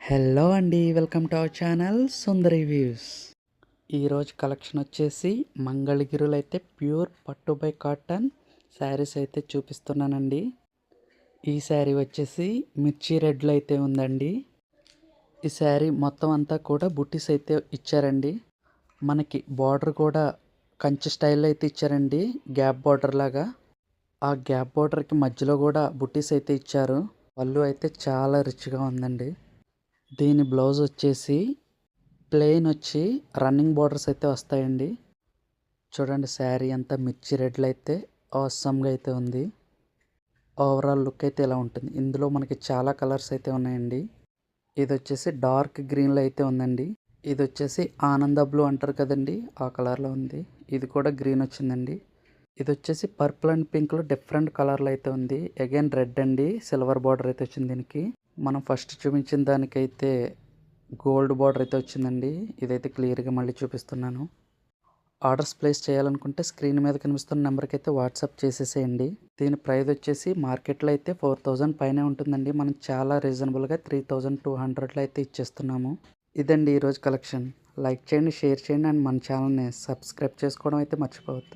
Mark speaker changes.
Speaker 1: Hello అండి, welcome to our channel Sundari views. ఈరోజు collection వచ్చేసి మంగళగిరిలో అయితే ప్యూర్ పట్టు బై కాటన్ శారీస్ అయితే చూపిస్తున్నానండి. ఈ శారీ వచ్చేసి మిర్చి రెడ్లో అయితే ఉందండి. ఈ శారీ మొత్తం అంతా కూడా బుట్టీస్ అయితే ఇచ్చారండి. మనకి బార్డర్ కూడా కంచి స్టైల్లో అయితే ఇచ్చారండి, గ్యాప్ బార్డర్ లాగా. ఆ గ్యాప్ బార్డర్కి మధ్యలో కూడా బుట్టీస్ అయితే ఇచ్చారు. పళ్ళు అయితే చాలా రిచ్గా ఉందండి. దీని బ్లౌజ్ వచ్చేసి ప్లెయిన్ వచ్చి రన్నింగ్ బార్డర్స్ అయితే వస్తాయండి. చూడండి, శారీ అంతా మిర్చి రెడ్లో అయితే అవసరంగా అయితే ఉంది. ఓవరాల్ లుక్ అయితే ఇలా ఉంటుంది. ఇందులో మనకి చాలా కలర్స్ అయితే ఉన్నాయండి. ఇది వచ్చేసి డార్క్ గ్రీన్లో అయితే ఉందండి. ఇది వచ్చేసి ఆనంద బ్లూ అంటారు కదండి, ఆ కలర్లో ఉంది. ఇది కూడా గ్రీన్ వచ్చిందండి. ఇది వచ్చేసి పర్పుల్ అండ్ పింక్లో డిఫరెంట్ కలర్లో అయితే ఉంది. అగైన్ రెడ్ అండి, సిల్వర్ బార్డర్ అయితే వచ్చింది దీనికి. మనం ఫస్ట్ చూపించిన దానికైతే గోల్డ్ బార్డర్ అయితే వచ్చిందండి. ఇదైతే క్లియర్గా మళ్ళీ చూపిస్తున్నాను. ఆర్డర్స్ ప్లేస్ చేయాలనుకుంటే స్క్రీన్ మీద కనిపిస్తున్న నెంబర్కి అయితే వాట్సాప్ చేసేసేయండి. దీని ప్రైస్ వచ్చేసి మార్కెట్లో అయితే 4000 పైనే ఉంటుందండి. మనం చాలా రీజనబుల్గా 3200లో అయితే ఇచ్చేస్తున్నాము. ఇదండి ఈరోజు కలెక్షన్. లైక్ చేయండి, షేర్ చేయండి అండ్ మన ఛానల్ని సబ్స్క్రైబ్ చేసుకోవడం అయితే మర్చిపోవద్దు.